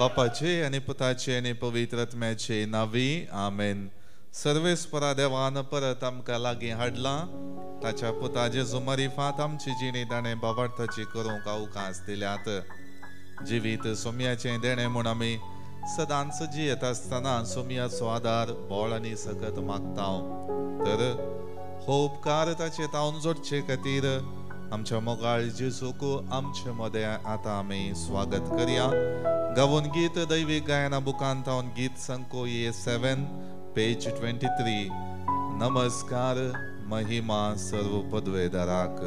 बापाचे आणि पुताचे आणि पवित्र आत्म्याचे नावी आमेन. सर्वेस्परा देवान परत आमकां लागीं हाडला. ताच्या पुता जेजू मरिफात आमची जिणी ताणें बाबार्थाची करूंक अवकाश दिल्यात. जिवीत सोम्याचे देणे म्हूण आमी सदांच जियेत आसतना सोम्याचो आदार बोळ आनी सकत मागता. तर हो उपकार ताचे तावन जोडचे खातीर आमच्या मोगाळ जेजूक आमचे मदें आतां आमी स्वागत करया. गावून गीत दैवीक गायना बुकांत हांव गीत संकोये 7 पेज 23. नमस्कार महिमा सर्व पदवेदाराक.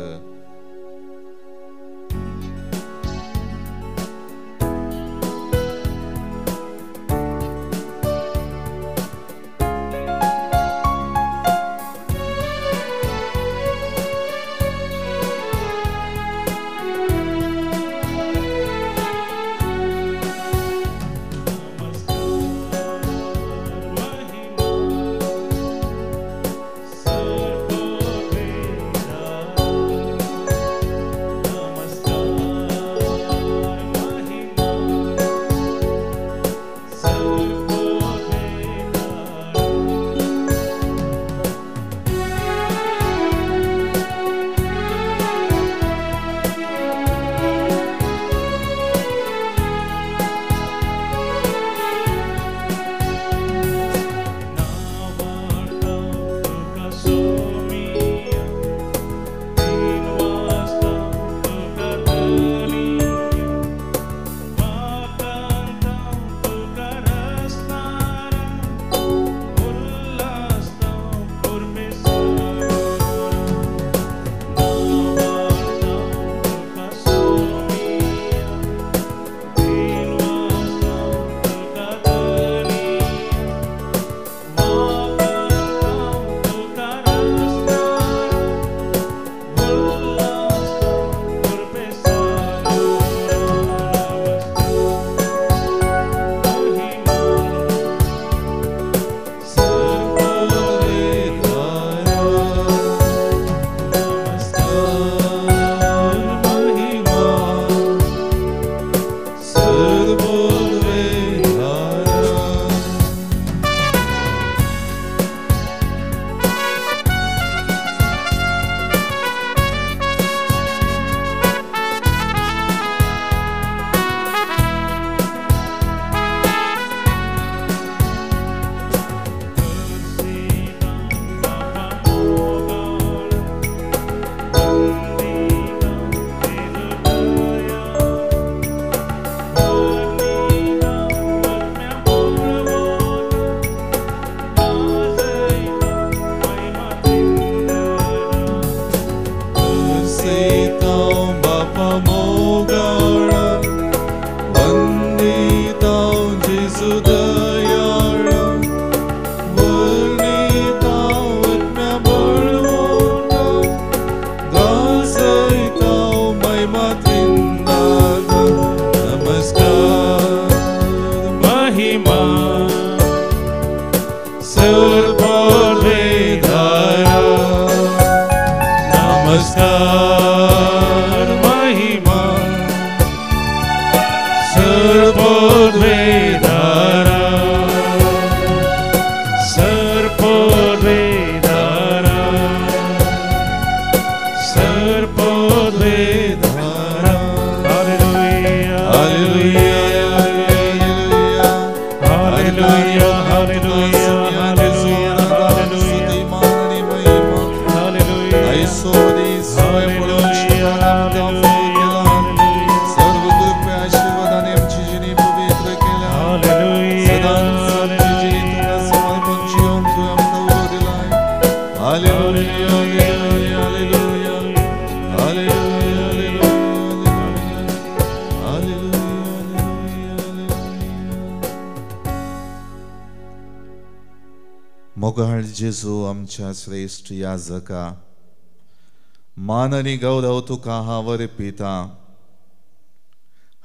मोगाळ जेजू आमच्या श्रेष्ठ याजका, मान आनी गौरव तुका हांव अर्पिता.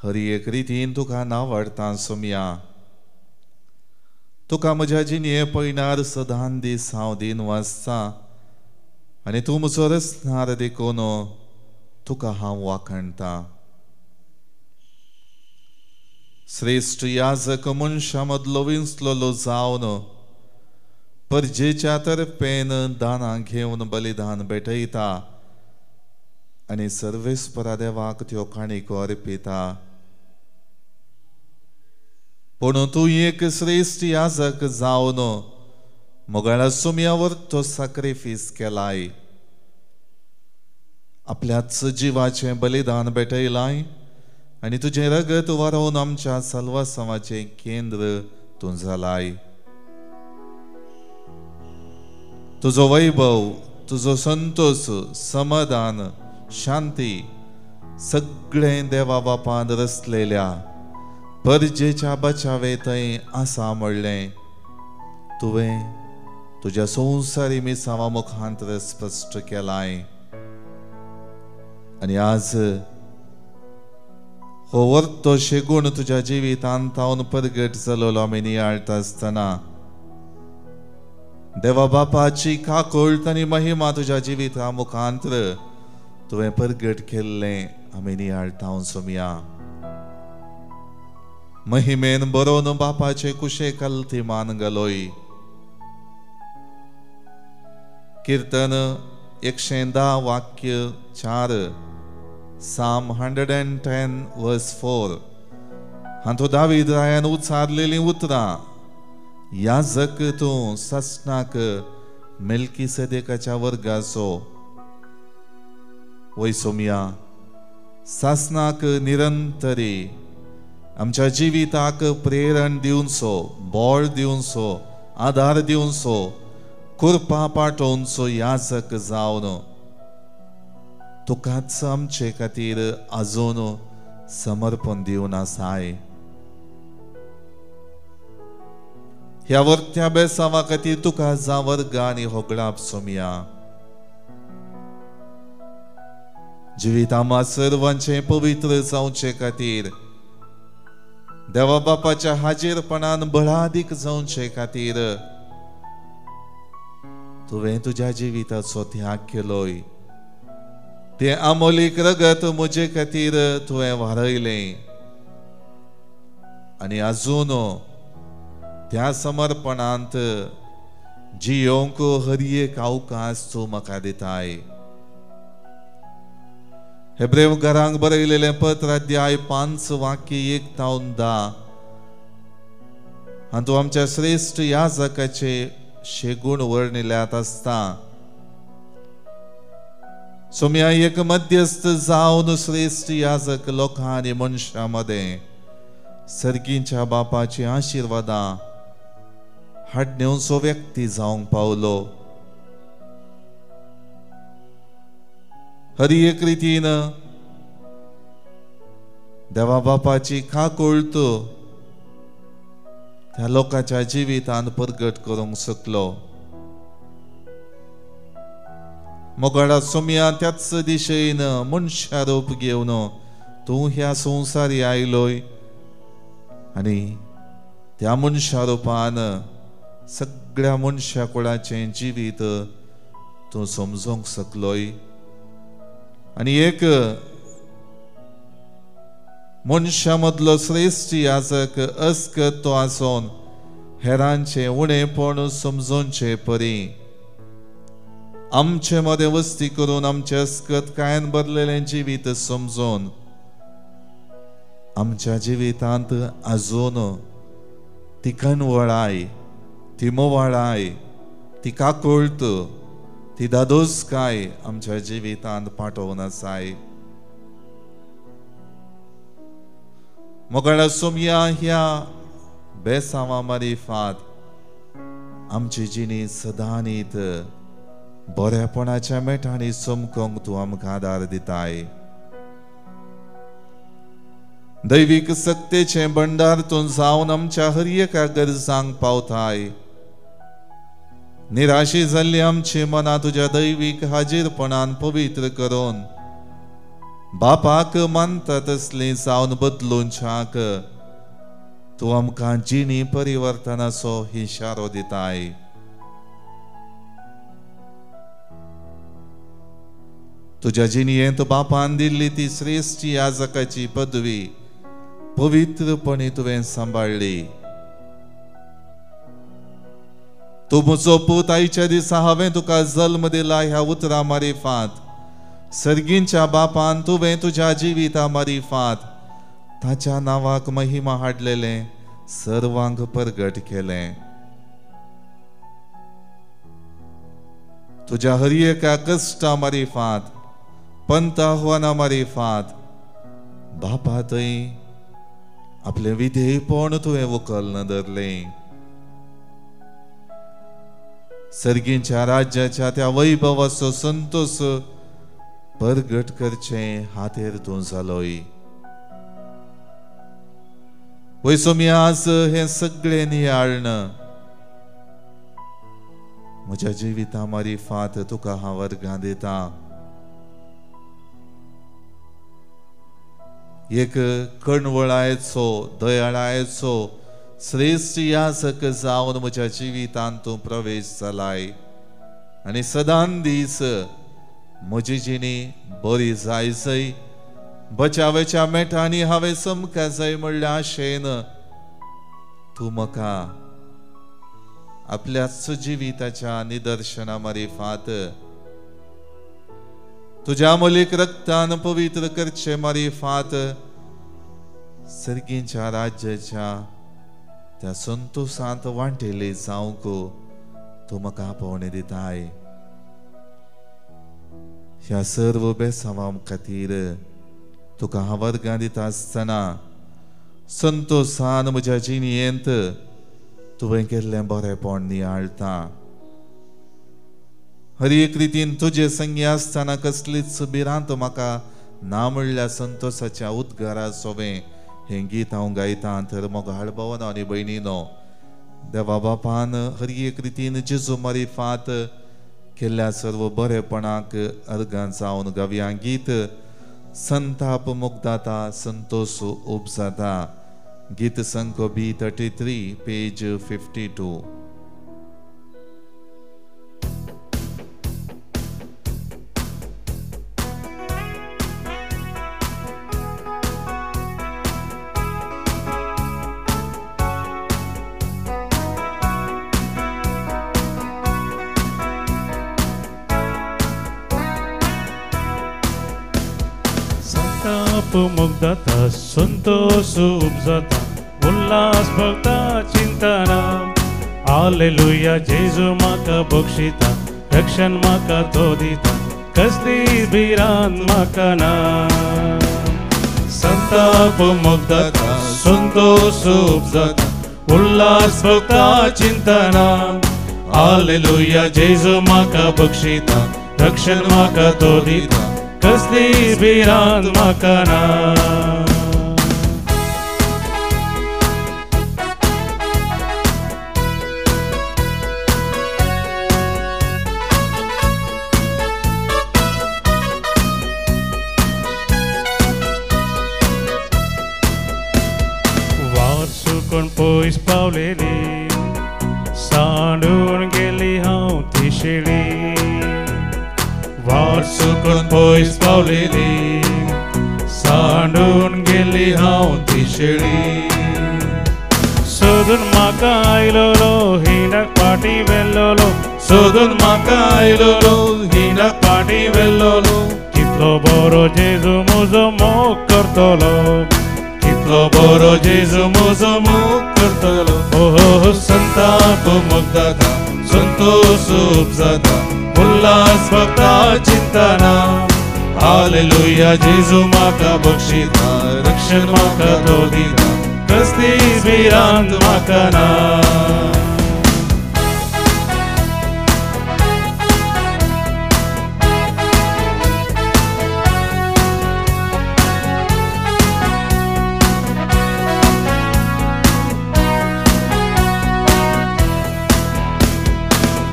हर एक रितीन तुका नावाडटा सोम्या. तुका म्हज्या जिणये पळयणार सदां दीस हांव दिन वाचता आनी तूं म्हजो रचणार देखून तुका हांव वाखणटा. श्रेष्ठ याजक मनशामदलो विंचलोलो जावन परजेच्या तर्फेन दानां घेवन बलिदान भेटयता आनी सर्वेस्परा देवाक त्यो काणिको अर्पिता. पूण तूं एक श्रेष्ठ याजक जावन मोगाळा सुम्यावर तो सॅक्रिफायस केलाय. आपल्याच जिवाचे बलिदान भेटयलाय आनी तुझे रगत वारोवन आमच्या सल्वासावाचे केंद्र तूं जालाय. तुजो वैभव, तुजो संतोष, समाधान, शांती सगळें देवा बापान रचलेल्या परजेच्या बचावे थंय आसा म्हणलें तुवें तुज्या संवसारी मिसावा मुखांतर स्पश्ट केलाय. आनी आज हो वर्तो शेगूण तुज्या जिवितांत तावन परगट जालोलो आमी नियाळटा आसतना देवा बापाची काकूळट आनी महिमा तुज्या जिविता मुखांतर तुवें परगट केल्लें आमी नियाळटा सोमया. महिमेन बरोवन बापाचे कुशे मान घालोय. कीर्तन 110 वाक्य 4 Psalm 110 verse 4 हातूंत दावीद रायान उच्चारलेलीं उतरां याजक तूं सस्नाक मेल्किसेदेकाच्या वर्गाचो. वय सोमया, सासनाक निरंतरी आमच्या जिविताक प्रेरण दिवनसो, बळ दिवनसो, आधार दिवनसो, कृपा पाठोवनसो याजक जावन तुकाच आमचे खातीर आजून समर्पण दिवन आसाय. ह्या वर्त्या बेसावा खातीर तुका जावर्गा आनी होगळाप सोमया. जिवीत आम्हा सर्वांचे पवित्र जावचे खातीर देवा बापाच्या हाजीरपणान बळादीक जावचे खातीर तुवें तुज्या जिविताचो त्याग केलोय. ते अमोलीक रगत म्हजे खातीर तुवें व्हारयलें आनी आजून त्या समर्पणांत जियोंक हर एक अवकाश तूं म्हाका दिताय. हेब्रेवकारांक बरयलेलें पत्र अध्याय 5 वाक्य 1 ते 10 हातूंत आमच्या श्रेष्ठ याजकाचे शेगूण वर्णिल्ल्यात आसता. सोम्या एक मध्यस्थ जावन श्रेष्ठ याजक लोकां आनी मनशां मदें सर्गीच्या बापाची आशिर्वादां हाडण्याचो व्यक्ती जावंक पावलो. हर एक रितीन देवा बापाची काकूळट त्या लोकांच्या जिवितांत परगट करूंक शकलो. मोगाळा सोम्या त्याच दिशेन मनशा रूप घेवन तूं ह्या संवसारी आयलोय आनी त्या मनशा रुपान सगळ्या मनशा कुळाचे जिवीत तूं समजूंक शकलोय. आनी एक मनशा मदलो श्रेष्ठ याजक अस्कत तो आसोन हेरांचे उणेपण समजोवचे परी आमचे मदें वस्ती करून आमचे अस्कत कायन बदलेलें जिवीत समजून आमच्या जिवितांत आजून ती कनवळाय, ती मोवाळाय, ती काकूळट, ती दादोसकाय आमच्या जिवितांत पाठोवन आसाय. मोगाळा सोम्या ह्या बेसावा मारिफात आमची जिणी सदांनीत बरेपणाच्या मेठांनी चमकोंक तूं आमकां आदार दिताय. दैवीक सक्तेचे भंडार तूं जावन आमच्या हर एका गरजांक पावताय. निराशी जाल्ली आमची मनां तुज्या दैवीक हाजीरपणान पवित्र करून बापाक मानता तसली जावन बदलूंच्याक तूं आमकां जिणी परिवर्तनाचो इशारो दिताय. तुज्या जिणयेंत बापान दिल्ली ती श्रेष्ठ याजकाची पदवी पवित्रपणे तुवें सांबाळली. तूं म्हजो पूत आयच्या दिसा हांवें तुका जल्म दिला ह्या उतरां मारिफात सर्गींच्या बापान तुवें तुज्या जिविता मारिफात ताच्या नांवाक महिमा हाडलेलें सर्वांक परगट केलें. तुज्या हर एका कश्टा मारिफात पंत आव्हाना मारिफात बापा थंय आपले विधेयपण तुवें उखलून धरलें. सर्गींच्या राज्याच्या त्या वैभवाचो संतोष परगट करचे हातेर तूं जालोय. वयसो मी आज हे सगळे नियाळण म्हज्या जिविता मारिफात तुका हांव वर्गां दिता. एक कणवळायेचो दयाळायेचो श्रेष्ठ याजक जावन म्हज्या जिवितांत तूं प्रवेश जालाय आनी सदां दीस म्हजी जिणी बरी जायसय बचावेच्या मेठांनी हांवें समका जाय म्हणल्या आशेन तूं म्हाका आपल्याच जिविताच्या निदर्शना मारिफात तुज्या अमोलीक रक्तान पवित्र करचे मारिफात सर्गींच्या राज्याच्या त्या संतोषांत वांटेले जावंक तूं म्हाका पावणे दिताय. ह्या सर्व बेसांवां खातीर तुका हांव वर्गां दिता आसतना संतोषान म्हज्या जिणयेंत तुवें केल्लें बरेंपण नियाळटा. हर एक रितीन तुजे संगी आसतना कसलीच भिरांत म्हाका ना म्हणल्या संतोषाच्या उद्गारा सोवें हें गीत हांव गायतां. तर मोगाळ भावानो आनी भयणीनो, देवा बापान हर एक रितीन जेजू मारिफात केल्ल्या सर्व बरेपणाक अर्गां जावन गावया गीत संताप मुग्धाता संतोष उपजाता. गीत संक B33 पेज 52. मुग्धता संतोष उपजाता उल्हास भक्ता चिंतना हालेलुया जेजू म्हाका बक्षिता रक्षण म्हाका तो दिता कसली भिरांत म्हाका ना. संताप मुग्धता संतोष उपजाता उल्हास भक्ता चिंतना हालेलुया जेजू म्हाका बक्षिता रक्षण म्हाका तो दिता कसली भिरांत म्हाका ना. वार सुकून पयस पावलेली सांडून गेली हांव ती शेळी. वार सुकून पयस पावलेली सांडून गेली हांव ती शेळी. सोदून म्हाका आयलोलो हिनाक पाटी वेल्लोलो सोदून म्हाका आयलोलो हिनाक पाटी वेल्लोलो. कितलो बरो जेजू म्हजो मोग करतलो कितलो बरो जेजू म्हजो मोग करतलो. ओहो संताप मुग्धता संतोष उपजाता उल्हास भक्ता चिंतना हालेलुया जेजू म्हाका बक्षिता रक्षण म्हाका तो दिता कसली भिरांत म्हाका ना.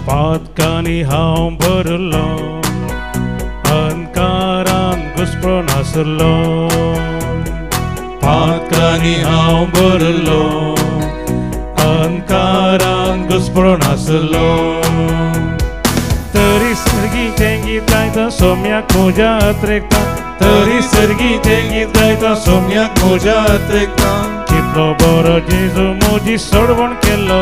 पातकांनी हांव भरलो अंकारान घुस्पळून आसलो. पातकांनी हांव भरलो अंकारान घुस्पळून आसलो. तरी सर्गीचें गीत गायता सोम्याक म्हज्या अत्रेकता तरी सर्गी ते गीत गायता सोम्याक म्हज्या देखता कितलो बरो जेजू म्हजी सोडवण केल्लो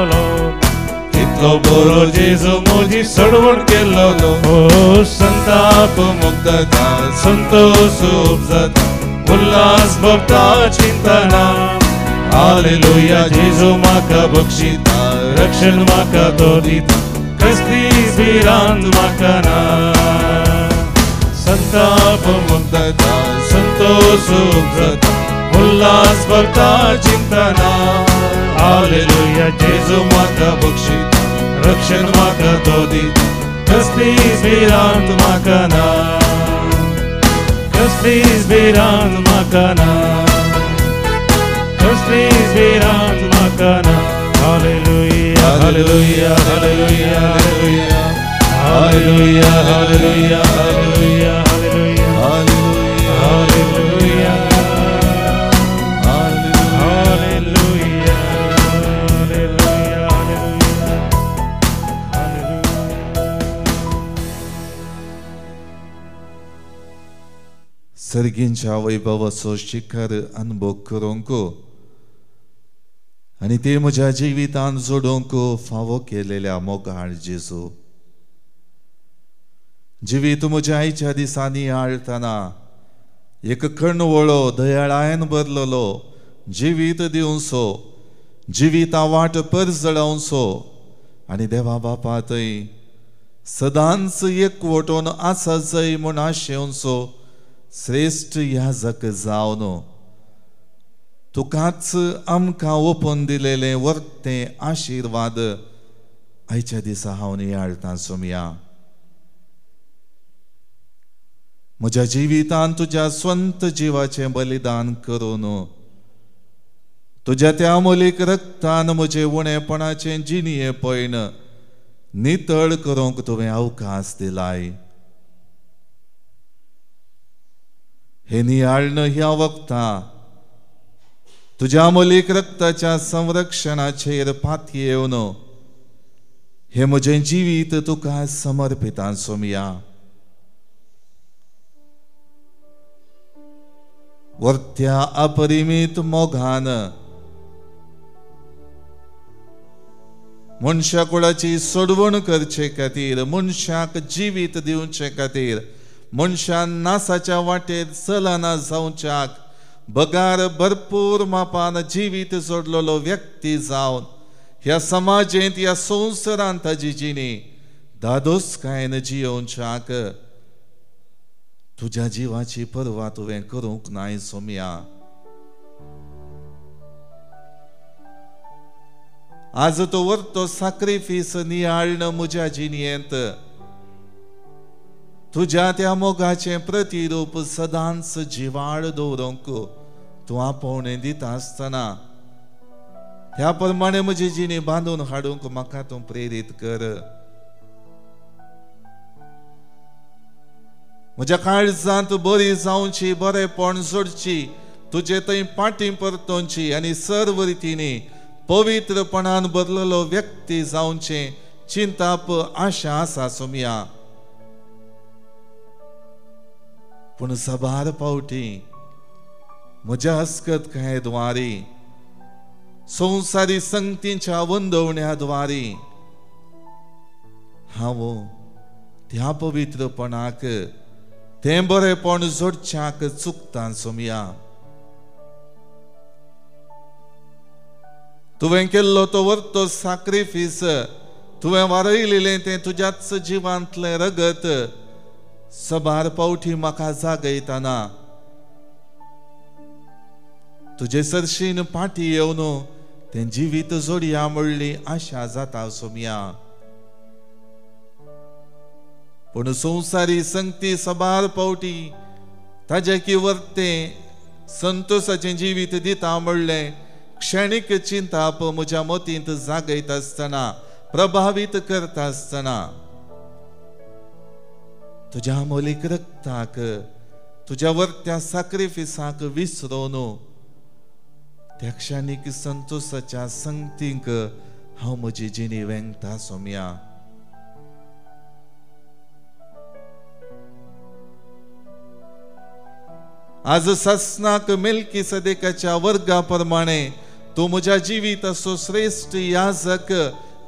कितलो बरो जेजू म्हजी सोडवण केल्लो ओ संताप मुक्तता संतोष उपजता उल्हास भोगता चिंता ना हालेलुया जेजू म्हाका बक्षिता रक्षण म्हाका तो दिता कसली भिरांत म्हाका ना संताप मुक्तता संतोष उपजता उल्हास भोगता चिंता ना हालेलुया जेजू म्हाका बक्षिता रक्षण म्हाका तो दिता कसली भिरांत म्हाका ना कसली भिरांत म्हाका ना कसली भिरांत म्हाका ना hallelujah hallelujah hallelujah hallelujah hallelujah hallelujah hallelujah hallelujah hallelujah hallelujah hallelujah सर्गींच्या वैभवाचो शिखर अनुभव करूंक आणि ते म्हज्या जिवितांत जोडूंक फावो केलेल्या मोगाळ जेजू जिवीत म्हज्या आयच्या दिसांनी आळतना एक कणवळो दयाळायेन भरलेलो जिवीत दिवचो जिविता वाट परजळावचो आणि देवा बापा थंय सदांच एकवटून आसा जय म्हूण आशेवचो श्रेष्ठ याजक जावन तुकाच आमकां ओपून दिलेले वर्ते आशीर्वाद आयच्या दिसा हांव नियाळटां सोम्या म्हज्या जिवितांत तुज्या स्वंत जिवाचें बलिदान करून तुज्या त्या अमोलीक रक्तान म्हजे उणेपणाचें जिणये पयन नितळ करूंक तुवें अवकाश दिलाय हे नियाळणं ह्या वक्ता तुझ्या अमोलीक रक्ताच्या संरक्षणाचेर पातयेवन येवन हे म्हजें जिवीत तुका समर्पिता सोम्या वर्त्या अपरिमीत मोगान मनशा कुळाची सोडवण करचे खातीर मनशाक जिवीत दिवचे खातीर मनशान नासाच्या वाटेर चलना जावच्याक बगार भरपूर मापान जिवीत जोडलेलो व्यक्ती जावन ह्या समाजेंत ह्या संवसारांत ताजी जिणी दादोसकायेन जियोवच्याक तुज्या जिवाची पर्वा तुवें करूंक नाय सोम्या आज तो वर्तो सॅक्रिफीस नियाळणं म्हज्या जिणयेंत तुझ्या त्या मोगाचें प्रतिरूप सदांच जिवाळ दवरूंक तूं आपोवणें दिता आसतना ह्या प्रमाणे म्हजी जिणी बांदून हाडूंक म्हाका तूं प्रेरीत कर म्हज्या काळजांत बरी जावची बरेपण जोडची तुजे थंय पाटी परतोवची आनी सर्व रितींनी पवित्रपणान भरलेलो व्यक्ती जावचें चिंताप आशा आसा सोम्या पूण सबार पावटी म्हज्या हस्कत काय द्वारी संवसारी संगतींच्या वंदवण्या द्वारी हांव त्या पवित्रपणाक तें बरेपण जोडच्याक चुकता सोम्या तुवें केल्लो तो वर्तो सॅक्रिफीस तुवें वारयलेलें तें तुज्याच जिवांतलें रगत सबार पावटी म्हाका जागयतना तुजे सरशीन पाटी येवन तें जिवीत जोडया म्हणली आशा जाता सोम्या पूण संवसारी संगती सबार पावटी ताजे की वर्ते संतोषाचें जिवीत दिता म्हणलें क्षणीक चिंताप म्हज्या मतींत जागयत आसतना प्रभावीत करता आसतना तुज्या अमोलीक रक्ताक तुज्या वर्त्या सॅक्रिफिसाक विसरून त्या क्षणीक संतोषाच्या संगतीक हांव म्हजी जिणी वेंगता सोम्या आज ससनाक मिल्की सदेकाच्या वर्गाप्रमाणे तू म्हज्या जिविताचो श्रेष्ठ याजक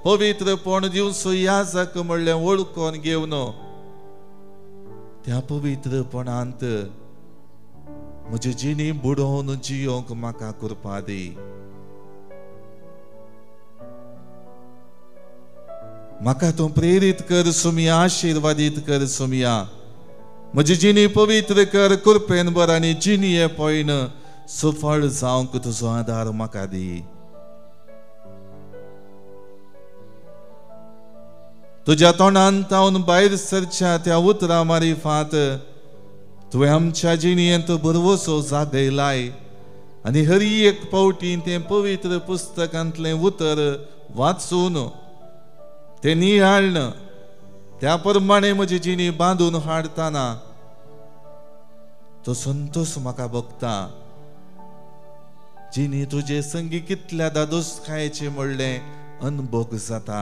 पवित्रपण दिवचो याजक म्हणलें वळखून घेवन त्या पवित्रपणांत म्हजे जिणी बुडोवन जियोंक म्हाका कृपा दी. म्हाका तूं प्रेरीत कर सुमिया, आशीर्वादीत कर सुमिया. म्हजी जिणी पवित्र कर कृपेन बर आनी जिणये पळयन सफळ जावंक तुजो आदार म्हाका दी. तुज्या तोंडांत हांव भायर सरच्या त्या उतरां मारिफात तुवें आमच्या जिणयेंत बरवसो जागयलाय आनी हर एक पावटी तें पवित्र पुस्तकांतलें उतर वाचून तें नियाळन त्या प्रमाणे म्हजी जिणी बांदून हाडटाना तो संतोष म्हाका भोगता. जिणी तुजे संगी कितल्या दादोसकायेचें म्हणलें अनभोग जाता.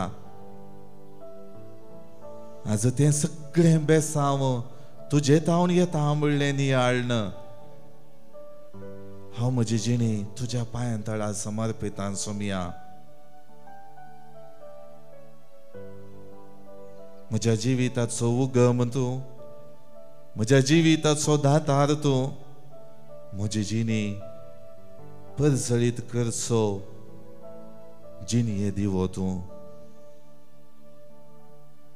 आज तें सगळें बेसांव तुजे तावन येता म्हणलें नियाळन हांव म्हजी जिणी तुज्या पांयां तळा समर्पितां सुमिया. म्हज्या जिविताचो उगम तूं, म्हज्या जिविताचो दातार तूं, म्हजी जिणी परजळीत करचो जिणये दिवो तूं.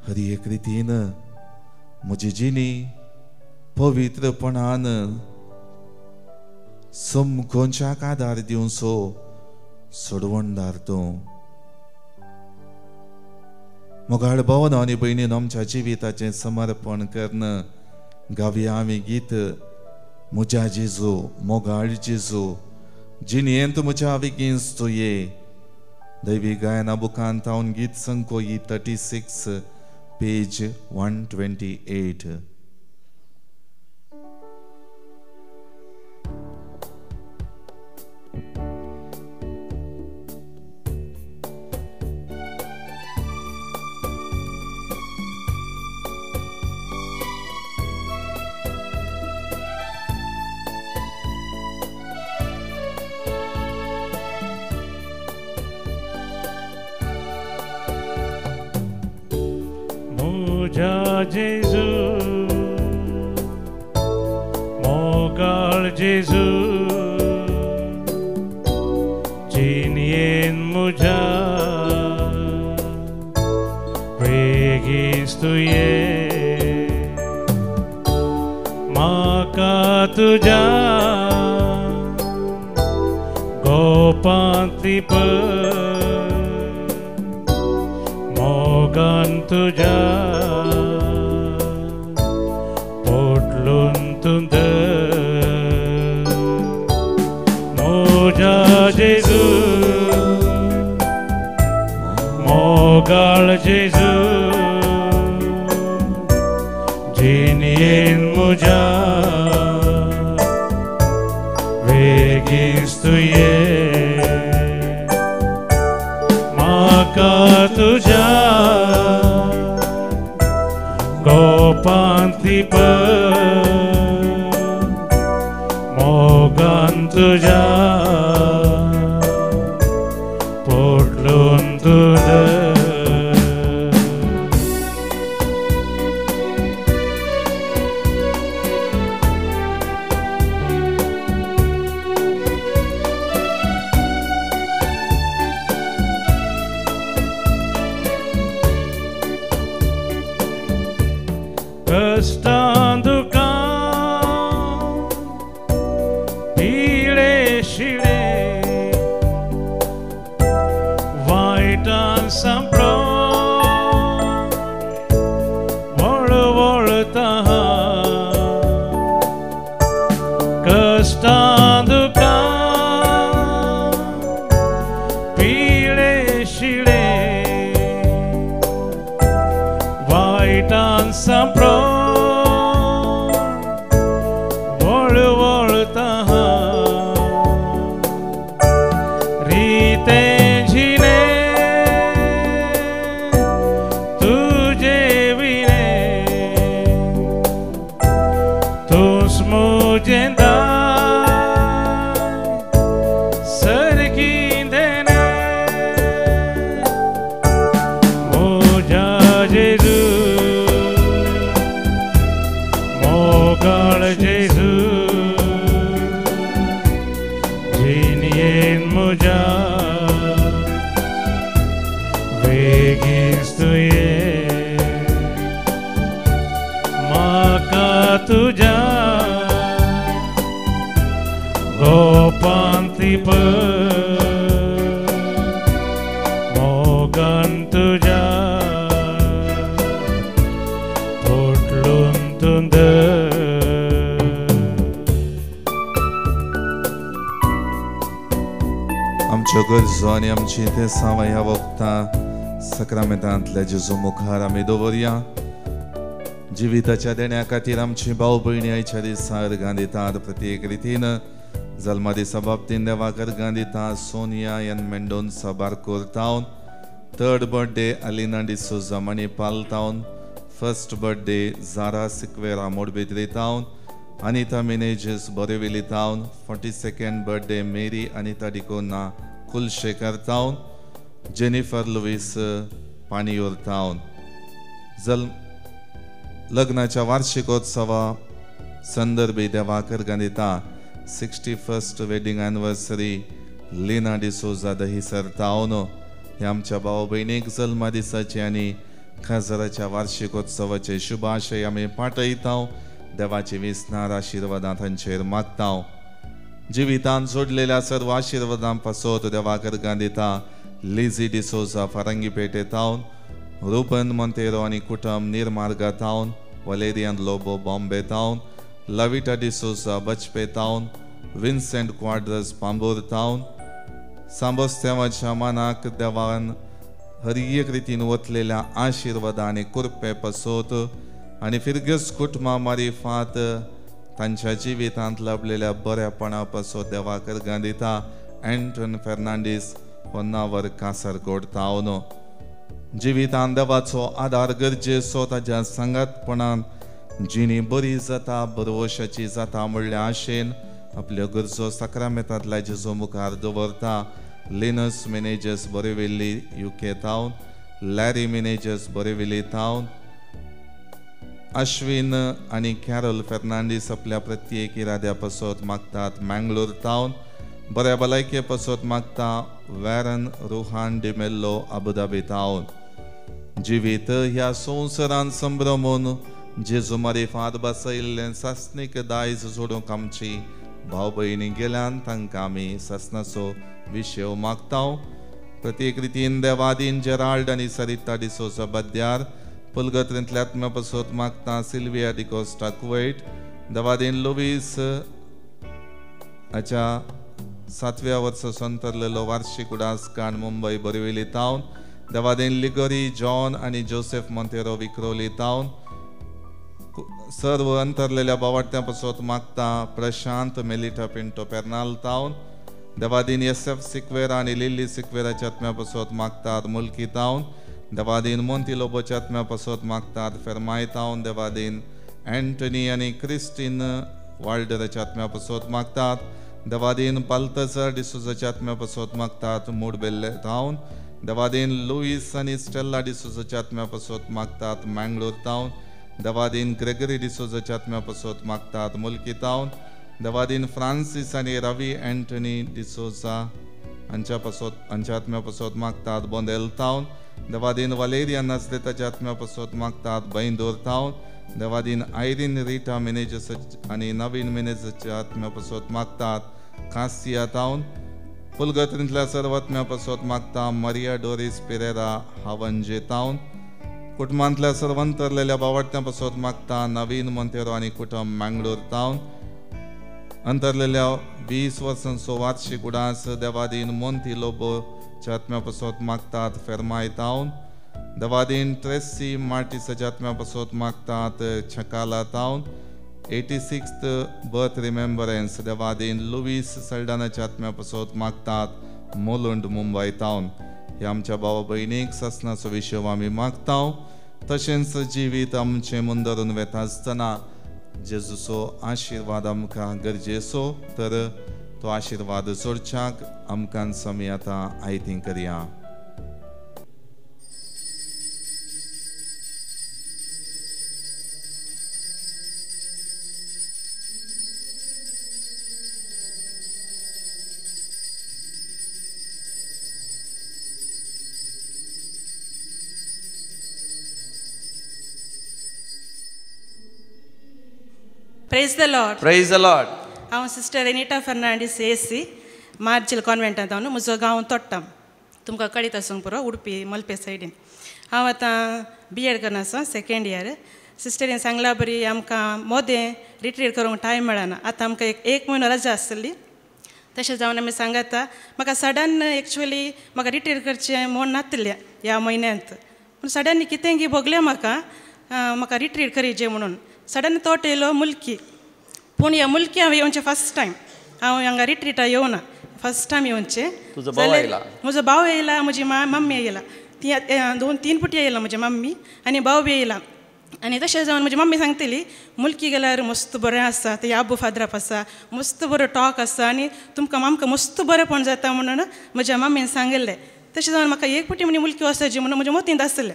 हर एक रितीन म्हजी जिणी पवित्रपणान समकोनशाक आदार दिवचो सोडवणदार तूं. मोगाळ भावना आनी भयणीन आमच्या जिविताचें समर्पण करन गावया आमी गीत म्हज्या जेजू मोगाळ जेजू जिणयेंत म्हज्या विकींच तूं ये. दैवी गायना बुकांत हांव गीत संकोई 36 पेज 128. जेजू मोगाळ जेजू जिणयेन म्हज्या बेगीच तूं ये. म्हाका तुज्या गोपांतली पळय मोगान तुज्या मोजा जेजू मोगाळ जेजू जिणयेन म्हज्या बेगीच तूं ये. म्हाका तुज्या गोपांतली पळय मोगान तुज्या पोटलून तुझ. कष्टां दुखां पिळे शिळे वायटान सांपळो वळवळता कष्टां दुखां पिळे शिळे वायटान सांपळो Mojenda बेगीन तुये म्हाका तुज्या गोपांती मोगान तुज्या तोटलून तुंद आमच्यो गरजो आनी आमची ते सावय ह्या वखदां सक्रामेंतांतल्या जेजू मुखार आमी दवरया. जिविताच्या देण्या खातीर आमची भाव भयणी आयच्या दिसा अर्गां दितात. प्रत्येक रितीन जल्मा दिसा बाबतीन देवाक अर्गां दिता. सोनिया एन मेंडोन्सा बार्कोर टावन, थर्ड बर्थडे अलिना डिसोजा मणिपाल टावन, फर्स्ट बर्थडे जारा सिक्वेरा मोडबिद्री टावन, अनिता मिनेजेस बोरेविली टावन, 42nd बर्थडे मेरी अनिता डिकोना कुलशेखर टावन, जेनिफर लुईस पाणियोर टावन. लग्नाच्या वार्षिकोत्सवा संदर्भी देवाक अर्गां दिता. 61st wedding anniversary Lina D'Souza Dahisar टावन. हे आमच्या भाव भयणीक जल्मा दिसाचे आनी खासदाराच्या वार्षिकोत्सवाचे शुभाशय आमी पाठयता. देवाची विस्नार आशिर्वादां तांचेर मागता. जिवितान जोडलेल्या सर्व आशिर्वादां पासत देवाक अर्गां दिता. लिझी डिसोजा फारंगीपेटे टावन, रुपन मोंतेरो आनी कुटुंब निर्मार्गा टावन, वलेरियन लोबो बॉम्बे टावन, लविटा डिसोजा बचपे टावन, विन्सेंट क्वाड्रस पांबोर टावन. सांबोस्तेवाच्या मनाक देवान हर एक रितीन वतलेल्या आशिर्वादां आनी कुरपे पासत आनी फिरगस कुटुंबा मारिफात तांच्या जिवितांत लाभलेल्या बऱ्यापणा पासत देवाक अर्गां दिता. एंटन फेर्नांडीस होन्नावर कासरगोड टावन. जिवितांत देवाचो आदार गरजेचो. ताच्या सांगातपणान जिणी बरी जाता, बरवशाची जाता म्हणल्या आशेन आपल्यो गरजो सक्रामेंतांतल्या जेजू मुखार दवरता. लिनस मिनेजस बोरेविल्ली UK टावन, लॅरी मिनेजस बोरेविल्ली टावन, अश्विन आनी कॅरोल फेर्नांडीस आपल्या प्रत्येक इराद्या पासत मागतात. मँगलोर टावन बऱ्या भलायके पासत मागता. वॅरन रुहान डिमेल्लो अबुधाबी टावन. जिवीत ह्या संवसारान संभ्रमून जेजू मारिफात बसयल्लें सासणीक दायज जोडूंक आमची भाव भयणी गेल्यान तांकां आमी सासणाचो विशय मागता. प्रत्येक रितीन देवादीन जेराल्ड आनी सरिता डिसोजा बद्यार पुलगत्रेंतल्या आत्म्या पासत मागता. सिल्विया डिकोस्टा कुवेट. देवादीन लुईस हाच्या 7व्या वर्सा संतरलेलो वार्षिक उडासकाण मुंबय बोरिवली टावन. देवादीन लिगोरी जॉन आनी जोसेफ मोंतेरो विक्रोली टावन. सर्व अंतरलेल्या बावाट्या पासत मागता. प्रशांत मेलिटा पिंटो पेर्नाल टावन. देवादीन SF सिक्वेरा आनी लिली सिक्वेराच्या आत्म्या पासत मागतात. मुल्की टावन. देवादीन मोंती लोबोच्या आत्म्या पासत मागतात. फेर्माय टावन. देवादीन एंटनी आनी क्रिस्टीन वाल्डराच्या आत्म्या पासत मागतात. देवादीन पाल्तझर डिसोजाच्या आत्म्या पासत मागतात. मूडबेल्ले टावन. देवादीन लुईस आनी स्टेल्ला डिसोजाच्या आत्म्या पासत मागतात. मँगलोर टावन. देवादीन ग्रेगरी डिसोजाच्या आत्म्या पासत मागतात. मुल्की टावन. देवादीन फ्रांसीस आनी रवी एंटनी डिसोजा हांच्या आत्म्या पासत मागतात. बोंदेल टावन. देवादीन वलेरिया नासरेताच्या आत्म्या पासत मागतात. बैंदोर टावन. देवादीन आयरीन रिटा मिनेजस आनी नवीन मिनेजच्या आत्म्या पासत मागतात. कासिया टावन. पुलगत्रेंतल्या सर्व आत्म्या पासत मागता. मरिया डोरिस पेरेरा हावंजे टावन. कुटुंबांतल्या सर्व अंतरलेल्या बावाट्या पासत मागता. नवीन मोंतेरो आनी कुटुंब मँगलोर टावन. अंतरलेल्या 20 वर्सांचो वार्षिक उडास देवादीन मोंती लोबोच्या आत्म्या पासत मागतात. फेर्माय टावन. देवादीन ट्रेसी मार्टिसाच्या आत्म्या पासत मागतात. छकाला टावन. 86th बर्थ रिमेंबरन्स देवादीन लुईस सल्डानाच्या आत्म्या पासत मागतात. मोलुंड मुंबय टावन. हे आमच्या भाव भयणीक सासणाचो विशय आमी मागता. तशेंच जिवीत आमचें मुंदरून वेता आसतना जेजूचो आशिर्वाद आमकां गरजेचो. तर तो आशिर्वाद जोडच्याक आमकां समी आतां आयतीं करया. Praise the Lord. Praise the Lord. हांव सिस्टर एनिटा फर्नांडीस एसी मार्जिल कॉन्वेंटांत हांव न्हू म्हजो गांव तोट्टाम तुमकां कळीत आसूंक पुरो उडपी मलपे सायडीन हांव आतां BEd करना आसा सेकंड इयर सिस्टरीन सांगला बरी आमकां मोदें रिट्रीट करूंक टायम मेळना आतां आमकां एक म्हयनो रजा आसतली तशें जावन आमी सांगाता म्हाका सडन एक्चुअली म्हाका रिट्रीट करचें म्हूण नासलें ह्या म्हयन्यांत पूण सडन कितें गी भोगलें म्हाका रिट्रीट करीचें म्हणून सडन थॉट येयलो मुल्की पूण ह्या मुल्की हांव येवचें फस्ट टायम हांव हांगा रिट्रीटा येवना फस्ट टायम येवचें म्हजो भाव येयला म्हजी मम्मी येयला ती 2-3 पुटी येयला म्हजी मम्मी आनी भाव बी येयला आनी तशें जावन म्हजी मम्मी सांगतली मुल्की गेल्यार मस्त बरें आसा ते आबू फादराप आसा मस्त बरो टॉक आसा आनी तुमकां आमकां मस्त बरेंपण जाता म्हणून म्हज्या मम्मीन सांगलें तशें जावन म्हाका एक पुटी म्हणी मुल्की वचपाची म्हणून म्हज्या मोतींत आसलें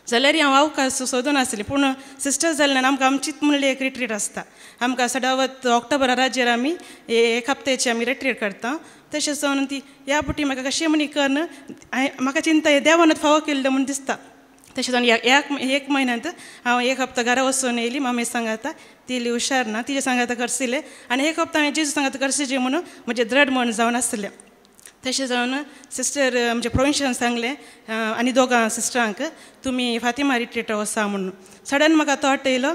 जाल्यार हांव अवकाश सोदून आसलें पूण सिस्टर्स जाल्यार आमकां आमचीच म्हणली एक रिट्रीट आसता आमकां सदावत ऑक्टोबरा राज्यार आमी एक हप्त्याची आमी रिट्रीट करता तशें जावन ती ह्या पुटी म्हाका कशें म्हणी करन म्हाका चिंता देवानूच फावो केल्लो म्हूण दिसता तशें जावन एक म्हयन्यांत हांव एक हप्ता घरा वचून येयली मम्मी सांगाता ती इल्ली हुशार ना तिजे सांगाता करसिलें आनी एक हप्ता हांवें जेजू सांगाता करचें म्हणून म्हजें द्रड म्हण जावन आसलें तशें जावन सिस्टर आमचे प्रोविन्शन सांगलें आनी दोगां सिस्टरांक तुमी फातिमा रिट्रीटा वचा म्हणून सडन म्हाका थॉट येयलो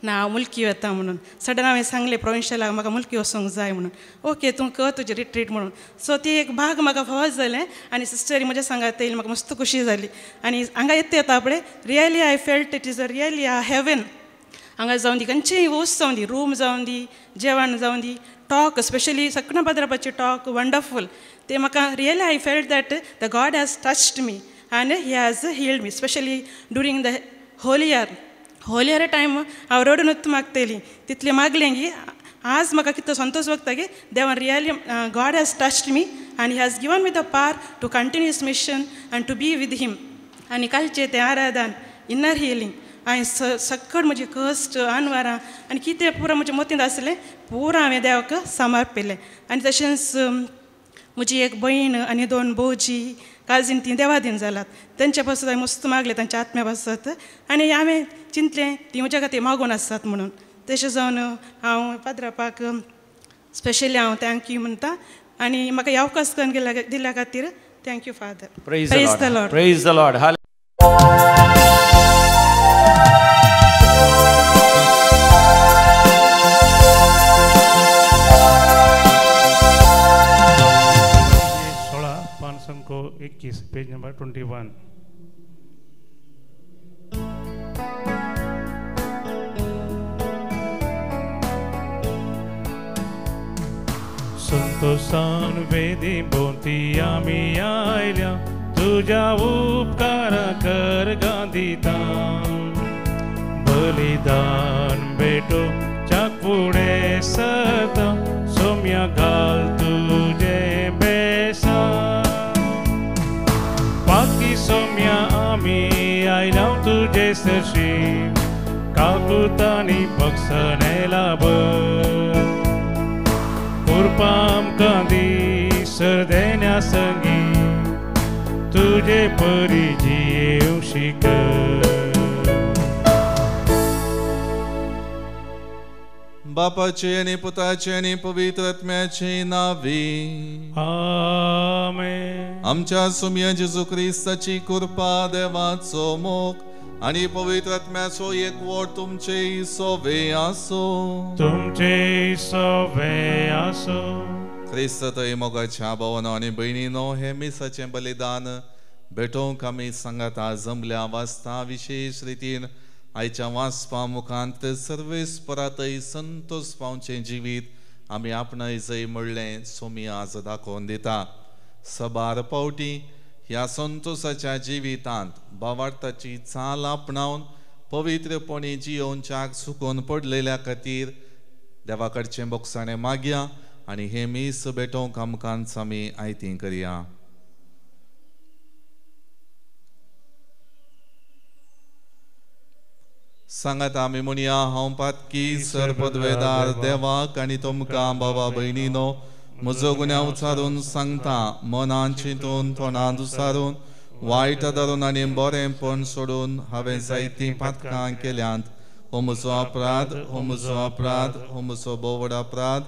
ना हांव मुल्की वता म्हणून सडन हांवें सांगलें प्रोविन्शलाक म्हाका मुल्की वचूंक जाय म्हणून ओके तूं कर तुजें रिट्रीट म्हणून सो ती एक भाग म्हाका फावत जालें आनी सिस्टरी म्हज्या सांगात येयली म्हाका मस्त खुशी जाली आनी हांगा येता पळय really I felt it is a really a heaven हांगा जावन दी खंयचीय वस्त जावन दी रूम जावन दी जेवण जावन दी टॉक स्पेशली सकना पाद्रापाची टॉक वंडरफूल ते म्हाका really I felt that the God has touched me आनी he has healed me specially during the holy year time हांव रडूनच मागतली तितलें मागलें गी आज म्हाका कितलो संतोश भोगता गी देवान really God has touched me आनी he has given me the power to continue his mission आनी टू बी वीथ हिम आनी कालचें तें आराधन इनर हिलींग हांवें सक्कड म्हजी कश्ट अनवरां आनी कितें पुरो म्हज्या मतींत आसलें पुरो हांवें देवाक समर्पिल्लें आनी तशेंच म्हजी एक भयण आनी 2 भोवजी काजीन ती देवादीन जालात तेंच्या पासत हांवें मस्त मागलें तांच्या आत्म्या पासत आनी हांवें चिंतलें ती म्हज्या खातीर मागून आसात म्हणून तशें जावन हांव पाद्रापाक स्पेशली हांव थँक्यू म्हणटा आनी म्हाका ह्या अवकाश करून दिल्या खातीर thank you father praise the Lord praise the Lord को 21 पेज नंबर 21 संतोषान वेदी भोवती आमी आयल्या तुझ्या उपकार कर गांदितान बलिदान भेटो च्याक फुडें सता सोम्या घाल तुजे बेसान पाकी सोम्या आमी आयलां तुजे सरशी काकुतांनी बक्षणे लाबर उरपाम कांदी सर्देण्या संगी तुजे परी जियेव शिकर बापाचे आणि पुताचे आणि पवित्र आत्म्याचे नावे आमेन आमच्या सुम्य जेजू ख्रिस्ताची कृपा देवाचो मोग आणि पवित्र आत्म्याचो एकवट तुमचे सोवे आसो ख्रिस्त थंय मोगाच्या भावानो आणि भयणीनो हे मिसाचे बलिदान भेटोवंक आमी सांगाता जमल्या वाचता विशेष रितीन आयच्या वाचपा मुखांत सर्वेस्परातय संतोष पावचे जिवीत आमी आपणाय जय म्हणलें सोमी आज दाखोवन दिता सबार पावटी ह्या संतोषाच्या जिवितांत भावार्थाची चाल आपणावन पवित्रपणी जियोवच्याक सुकोवन पडलेल्या खातीर देवा कडचें बोगसाणें मागया आनी हे मीस भेटोवंक आमकांच आमी आयती करया सांगात आमी म्हणया हांव पातकी सरपदवेदार देवाक आनी तुमकां भावा भयणीनो म्हजो गुन्यांव उचारून सांगता मनान चिंतून तोंडांत उसारून वायट धरून आनी बरेंपण सोडून हांवें जायतीं पातकां केल्यांत हो म्हजो अपराध हो म्हजो बोवड अपराध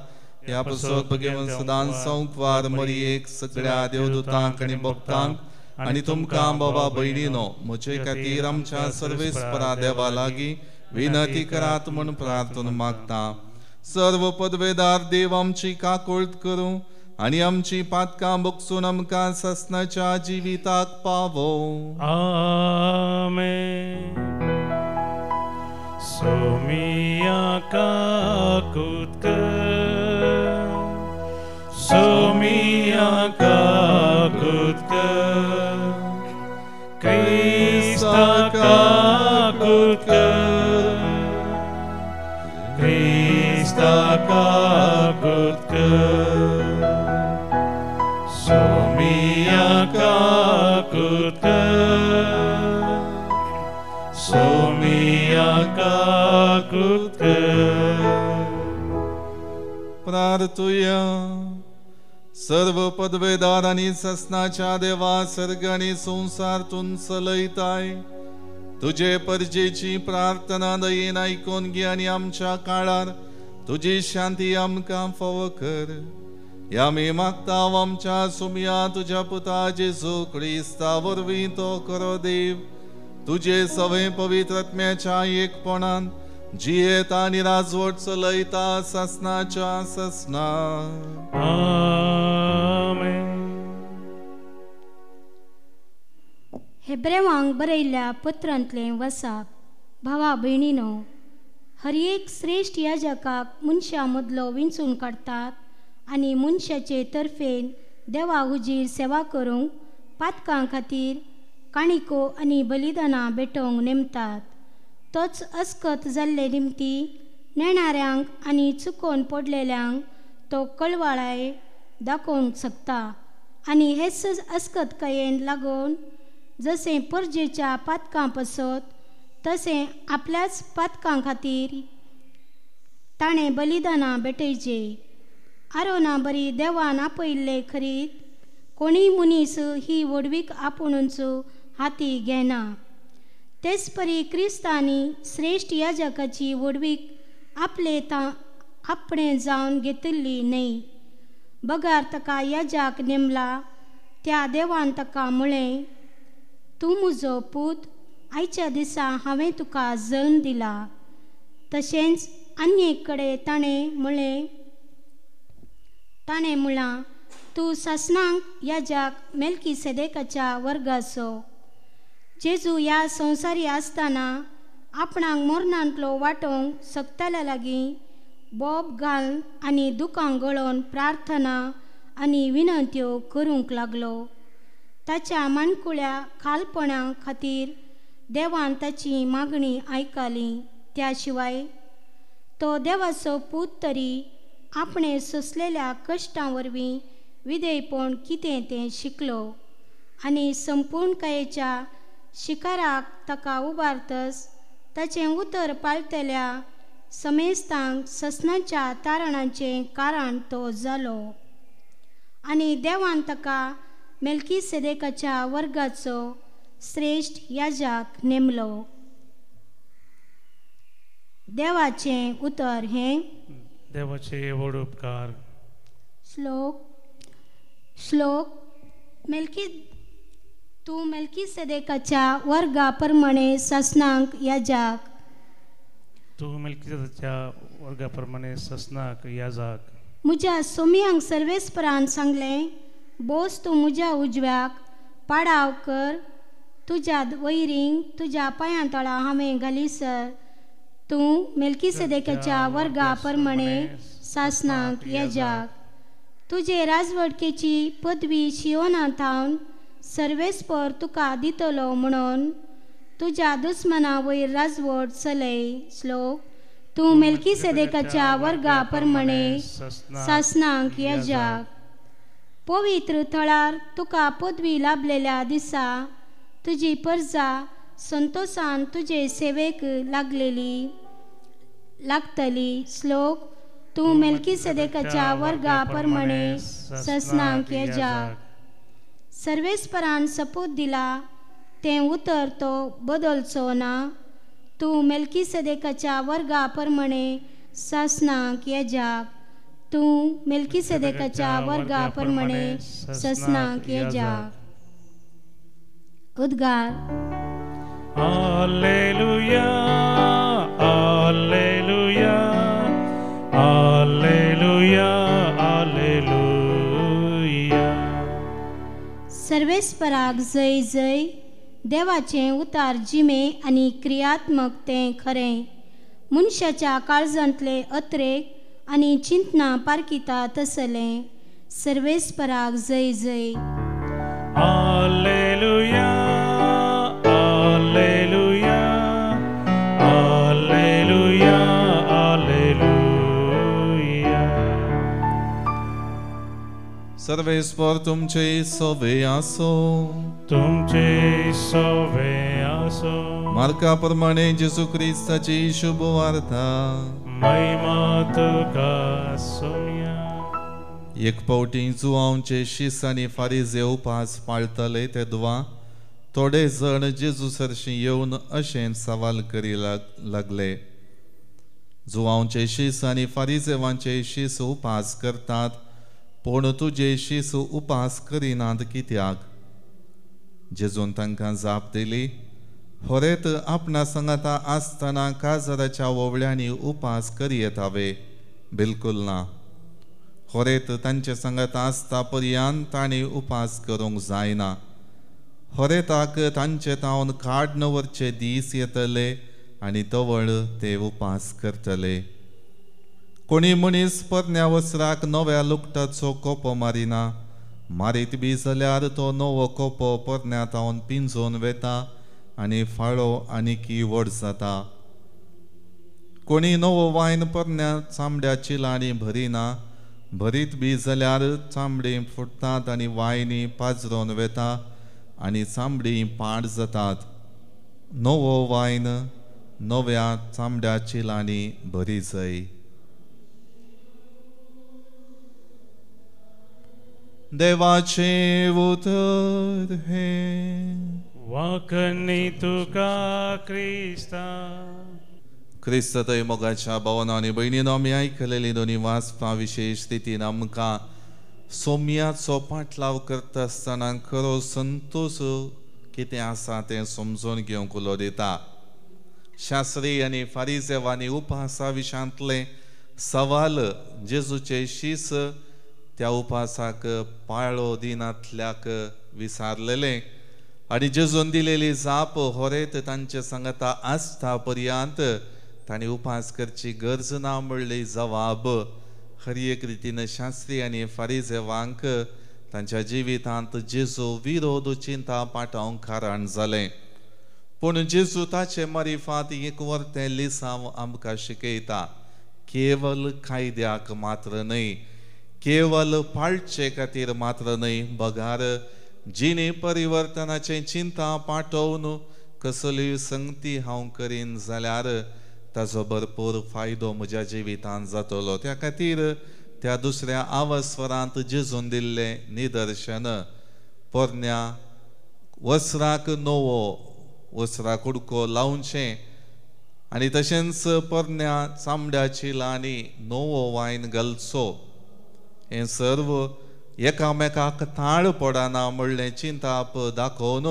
ह्या पासत भगवन सदां संकवार मरयेक सगळ्या देवदूतांक आनी भक्तांक आनी तुमकां बाबा भयणीनो म्हजे खातीर आमच्या सर्वेस्परा देवा लागीं विनंती करात म्हूण प्रार्थना मागता. सर्व पदवेदार देव आमची काकूळट करूं आनी आमची पातकां बगसून आमकां ससनाच्या जिविताक पावो. आमेन. सोमिया काकूट कर, सोमिया काकूट कर, क्रिस्ता काकूट कर, क्रिस्ता काकूट कर, सोमिया काकूट कर, सोमिया काकूट कर. प्रार्थुया. सर्व पदवेदार आनी ससनाच्या देवा सर्ग आनी संसारतून चलयताय तुजे परजेची प्रार्थना दयेन आयकून घे आनी आमच्या काळार तुजी शांती आमकां फावो कर. या आमी मागता आमच्या सुमया तुज्या पुता जेजू क्रिस्ता वरवीं तो करो देव तुजे सवे पवित्र आत्म्याच्या एकपणान जियेता आनी राजवट चलयता ससनाच्या ससना. हेब्रेवांक बरयल्ल्या पत्रांतलें वसाप. भावा भयणीनो, हर एक श्रेष्ठ याजकाक मनशा मदलो विंचून काडटात आनी मनशाचे तर्फेन देवा हुजीर सेवा करूंक पातकां खातीर काणिको आनी बलिदानां भेटोवंक नेमतात. तोच अस्कत जाल्ले निमती नेणाऱ्यांक आनी चुकोवन पडलेल्यांक तो कळवाळाय दाखोवंक शकता. आनी हेच अस्कतकायेन लागून जशें परजेच्या पातकां पासत तशें आपल्याच पातकां खातीर ताणें बलिदानां भेटयचे. आरोना बरी देवान आपयल्ले खरीत कोणीय मनीस ही वडवीक आपुणूच हाती घेना. तेच परी क्रिस्तांनी श्रेष्ठ याजकाची वडवीक आपणे जावन घेतिल्ली न्हय. बगार ताका याजक नेमला त्या देवान ताका म्हळें, तूं म्हजो पूत, आयच्या दिसा हांवें तुका जल्म दिला. तशेंच आनी एक कडेन ताणें म्हळां, तूं सासणांक याजक मेल्कीसेदेकाच्या वर्गाचो. जेजू ह्या संवसारी आसतना आपणाक मरणांतलो वांटोवंक सकताल्या लागीं बोब घालन आनी दुखांक गळोवन प्रार्थना आनी विनंत्यो करूंक लागलो. ताच्या माणकुळ्या खालपणां खातीर देवान ताची मागणी आयकली. त्या शिवाय तो देवाचो पूत तरी आपणे सोंसलेल्या कश्टां वरवीं विधेयपण कितें तें शिकलो आनी संपूर्णकायेच्या शिकाराक ताका उबारतस ताचें उतर पाळटल्या समेस्तांक ससनाच्या तारणाचें कारण तो जालो. आनी देवान ताका मेल्कीसेदेकाच्या वर्गाचो श्रेष्ठ याजक नेमलो. देवाचें उतर हें. देवाचे व्हड उपकार. श्लोक तूं मेल्कीसेदेकाच्या वर्गा प्रमाणे ससनांक याजक. तूं मेल्कीसेदेकाच्या वर्गा प्रमाणे ससनाक याजक. म्हज्या सोमयांक सर्वेस्परान सांगलें, बोस तूं म्हज्या उजव्याक, पाडाव कर, तुज्या वैरींक तुज्या पांयां तळा हांवें घालीसर. तूं मेल्कीसेदेकाच्या वर्गा प्रमाणे सासनांक याजक. तुजे राजवडकेची पदवी शियोनांतावन सर्वेस्पर तुका दितलो म्हणून तुज्या दुस्मना वयर राजवट चलय. श्लोक. तूं मेल्कीसेदेकाच्या वर्गा प्रमाणे सासनांक याजक. पवित्र थळार तुका पदवी लाभलेल्या दिसा तुजी परजा संतोषान तुजे सेवेक लागतली. श्लोक. तूं मेल्कीसेदेकाच्या वर्गा प्रमाणे ससनांक याजक. सर्वेस्परान सपूत दिला तें उतर तो बदलचो ना. तूं मेल्कीसेदेकाच्या वर्गा प्रमाणे ससनाक येजाक तूं मेल्कीसेदेकाच्या वर्गा प्रमाणे ससनाक येजाक उद्गार Alleluia, Alleluia, Alleluia, Alleluia. सर्वेस्पराक जय जय. देवाचें उतार जिमे आनी क्रियात्मक तें खरें. मनशाच्या काळजांतले अत्रेक आनी चिंतना पारकिता तसलें. सर्वेस्पराक जय जय. Alleluia, Alleluia, Alleluia, Alleluia. सर्वेस्पर तुमचे सोवे आसो. तुमचे सोवे आसो. मार्का प्रमाणे जेजू ख्रिस्ताची शुभ वार्ता. महिमा तुका सोम्या. एक पावटी जुवांचे शीस आनी फारिजे उपास पाळटले तेदवा थोडे जण जेजू सरशी येवन अशें सवाल करी लागले. जुवांचे शीस आनी फारिजेवांचे शीस उपास करतात पूण तुजे शीस उपास करिनात कित्याक? जेजून तांकां जाप दिली, खरेंत आपणा सांगाता आसतना काजराच्या वोवळ्यांनी उपास करीत हावे? बिलकुल ना. खरेंत तांचे सांगात आसता पर्यंत तांणी उपास करूंक जायना. खरेंताक तांचे तावन काडन वरचे दीस येतले आनी तवळ ते उपास करतले. कोणी मनीस परन्या वस्त्राक नव्या लुगटाचो कोपो मारिना. मारीत बी जाल्यार तो नवो कोपो परन्या तावन पिंजोवन वेता आनी फाळो आनीकी व्हड जाता. कोणी नवो वायन परन्या चामड्या चिलांनी भरिना. भरीत बी जाल्यार चामडी फुटतात आनी वायनी पाजरोवन वेता आनी चामडी पाड जातात. नवो वायन नव्या चामड्या चिलांनी भरी जाय. देवाचे उतर हे. वाकणी तुका क्रिस्ता. क्रिस्त थंय मोगाच्या भावांनो आनी भयणीनो आमी आयकलेली दोनी वाचपां विशेश स्थितीन आमकां सोम्याचो पाटलाव करता आसतना खरो संतोश कितें आसा तें समजून घेवंक उलो दिता. शास्त्री आनी फारिजेवांनी उपासा विशांतले सवाल जेजूचे शीस त्या उपासाक पाळो दिनांतल्याक विचारलेले आनी जेजून दिलेली जाप खरेंत तांचे सांगता आसता पर्यंत तांणी उपास करची गरज ना म्हणली जवाब खरी एक रितीन शास्त्री आनी फारिजेवांक तांच्या जिवितांत जेजू विरोध चिंता पाठावंक कारण जालें. पूण जेजू ताचे मारिफात एक वर्तें लिसांव आमकां शिकयता. केवल कायद्याक मात्र न्हय, केवल पाळचे खातीर मात्र न्हय, बगार जिणे परिवर्तनाचे चिंता पाठोवन कसलीय संगती हांव करीन जाल्यार ताजो भरपूर फायदो म्हज्या जिवितांत जातलो. त्या खातीर त्या दुसऱ्या आवस्वरांत जेजून दिल्लें निदर्शन पोरन्या वस्त्राक नवो वस्त्राक उडको लावचें आनी तशेंच पोरन्या चामड्या चिलांनी नवो वायन घालचो. हें सर्व एकामेकाक ताळ पडना म्हणलें चिंताप दाखोवन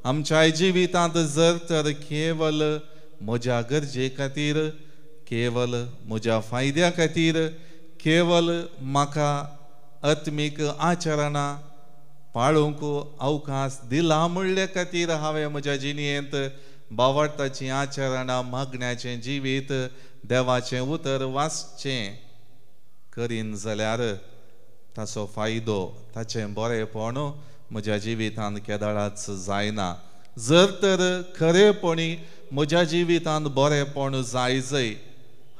आमच्या जिवितांत जर तर केवल म्हज्या गरजे खातीर, केवल म्हज्या फायद्या खातीर, केवल म्हाका आत्मीक आचरणां पाळूंक अवकाश दिला म्हणले खातीर हांवें म्हज्या जिणेंत बावडताची आचरणां मागण्याचें जिवीत देवाचें उतर वाचचें करीन जाल्यार ताचो फायदो ताचें बरेंपण म्हज्या जिवितांत केदाळाच जायना. जर तर खरेपणी म्हज्या जिवितांत बरेंपण जाय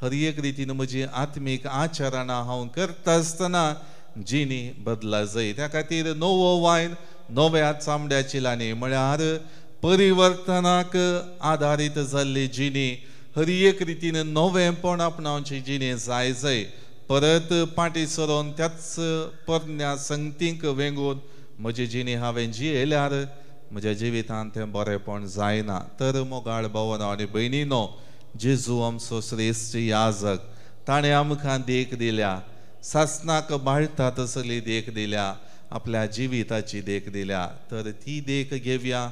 हर एक रितीन म्हजी आत्मीक आचरणां हांव करता आसतना जिणी बदला जाय. त्या खातीर नवो वायन नव्या चामड्या चिलांनी म्हळ्यार परिवर्तनाक आदारीत जाल्ली जिणी हर एक रितीन नवेंपण आपणावची जिणी जाय. परत पाटी सरोन त्याच पोरन्या संगतीक वेंगून म्हजी जिणी हांवें जियेल्यार म्हज्या जिवितांत तें बरेंपण जायना तर मोगाळ भावानो आनी भयणीनो जेजू आमचो श्रेश्ठ याजक ताणें आमकां देख दिल्या सासनाक बाळटा तसली देख दिल्या आपल्या जिविताची देख दिल्या तर ती देख घेवया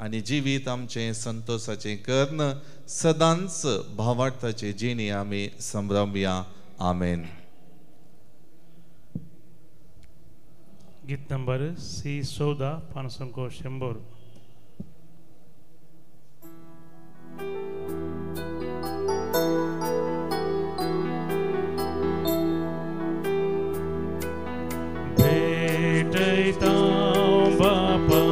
आनी जिवीत आमचें संतोशाचें कर्ण सदांच भावार्थाची जिणी आमी संभ्रमया आमेन. गीत नंबर C14 500. भेटैतां बापा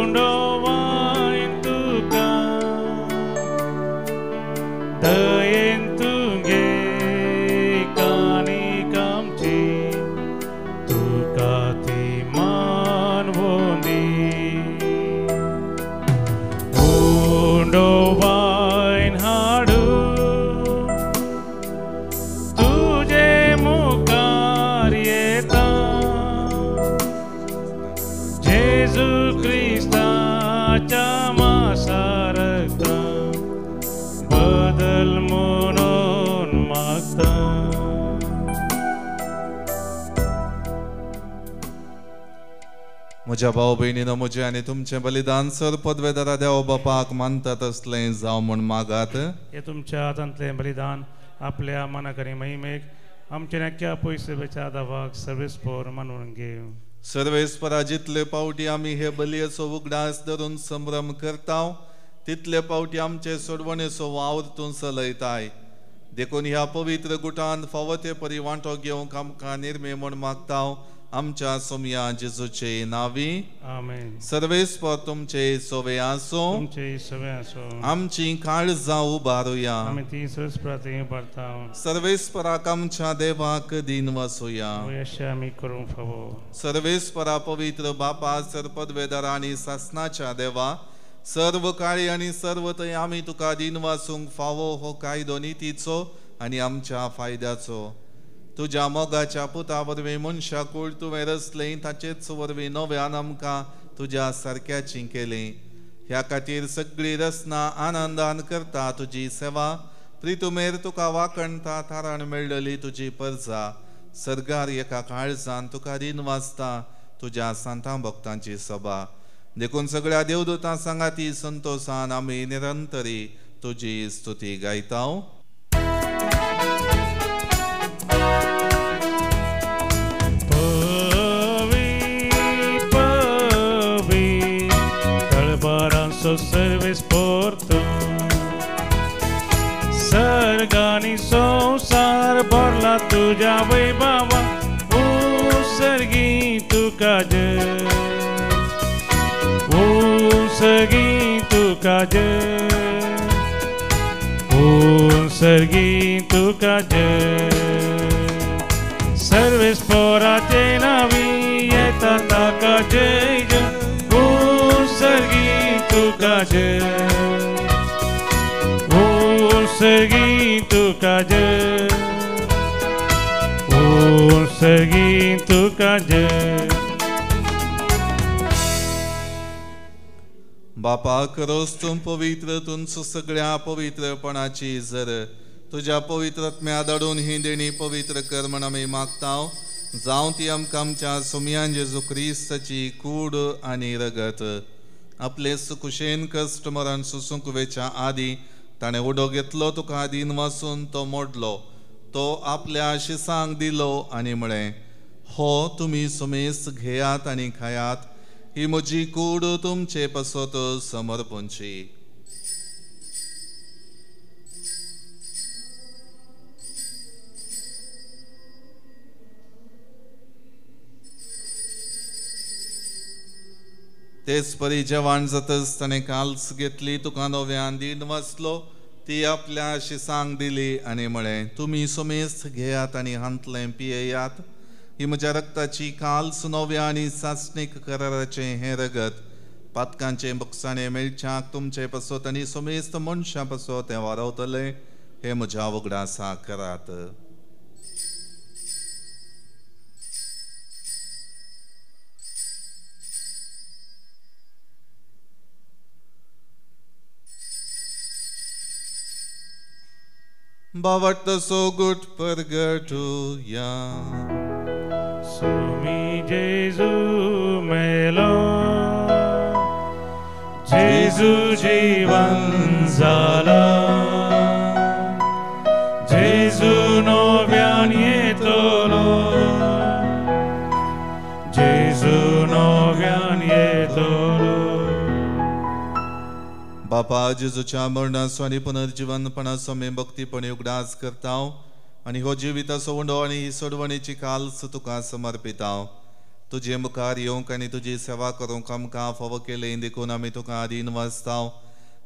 उंडोवाइन तुका दयेन तुगे कानिकामची तुका ती मानवोंदी उंडोवाइन हाडू तुझे मुखार येता जेजू क्रिस्ताच्या मासारता बदल म्हणून मागता. म्हज्या भाव भयणीनो म्हजें आनी तुमचें बलिदान सर पदवेदारा देव बापाक मानतात असलें जावं म्हूण मागात. हे तुमच्या हातांतलें बलिदान आपल्या मनाकरी महिमेक आमचे नक्क्या पयसुबेच्या दावाक सर्वेस्पोर मानून घेव. सर्वेस्परा जितले पावटी आमी हे बलयेचो उगडास धरून संभ्रम करताव तितले पावटी आमचे सोडवणेचो वावर तूं चलयताय. देखून ह्या पवित्र गुटान फावो ते परी वांटो घेवंक आमकां निर्मे म्हूण मागताव आमच्या सोमया जेजूचे नावी. आमेन. सर्वेस्पर तुमचे सोवे आसो तुमचे सवे आसो आमची काळजां उबारुया आमी ती सर्वेस्परांत उबारताव. सर्वेस्पराक आमच्या देवाक दिन वसुया. अशें आमी करूंक फावो. सर्वेस्परा पवित्र बापा सरपदवेदार आनी सासनाच्या देवा सर्व काळी आनी सर्व थंय आमी तुका दिन वासूंक फावो हो कायदो नितीचो आनी आमच्या फायद्याचो. तुज्या मोगाच्या पुता वरवीं मनशां कुळ तुवें रचलें ताचेच वरवीं नव्यान आमकां तुज्या सारक्याचीं केलें. ह्या खातीर सगळीं रचना आनंदान करता तुजी सेवा प्रितुमेर तुका वाकणटा थाराण मेळ्ळली तुजी परजा सर्गार एका काळजान तुका दिन वाजता तुज्या सांतां भक्तांची सभा. देखून सगळ्या देवदूतां सांगाती संतोशान आमी निरंतरी तुजी स्तुती गायताव. सर्वेस्पोर सर्गानी संसार भरला तुझ्या वैभवा उसर्गी तुका जय उसर्गी तुका जय उसर्गी तुका जय. सर्वेस्पोराचे नावी येता ताका जय जय उसर्गी तुका जय उसर्गी तुका जय उसर्गी तुका जय. बापा करोस तूं पवित्र तुमचो सगळ्या पवित्रपणाची जर तुज्या पवित्रत्म्या दडून ही देणी पवित्र कर म्हण आमी मागताव. जावं ती आमकां आमच्या सोमयान जेजू क्रिस्ताची कूड आनी रगत आपले सुकुशेन कश्ट मरण सुसूंक वेच्या आदी ताणें उडो घेतलो तुका दिन वासून तो मोडलो तो आपल्या शिसांक दिलो आनी म्हळें हो तुमी सुमेस घेयात आनी खायात ही म्हजी कूड तुमचे पसत समर्पणची. तेच परी जेवण जातच ताणें काल्स घेतली तुका नव्यान दिन वाचलो ती आपल्या शिसांक दिली आनी म्हळें तुमी सुमेस घेयात आनी हांतलें पियेयात ही म्हज्या रक्ताची काल्स नव्या आनी सासणीक कराराचें हें रगत पातकांचें बक्षाणें मेळच्याक तुमचे पसत आनी सुमेस्त मनशां पसत हें वारवतलें हे म्हज्या उगडासा करात. Bavarta so good purgatoria. Sumi Jesu melo, Jesu jivan zala, Jesu novian yetolo, Jesu novian yetolo. बापा जेजूच्या मरणाचो आनी पुनर्जीवनपणाचो आमी भक्तीपणे उगडास करता आनी हो जिविताचो उंडो आनी ही सोडवणेची काल्स तुका समर्पितां. तुजे मुखार येवंक आनी तुजी सेवा करूंक आमकां फावो केलें देखून आमी तुका आदीन वाजता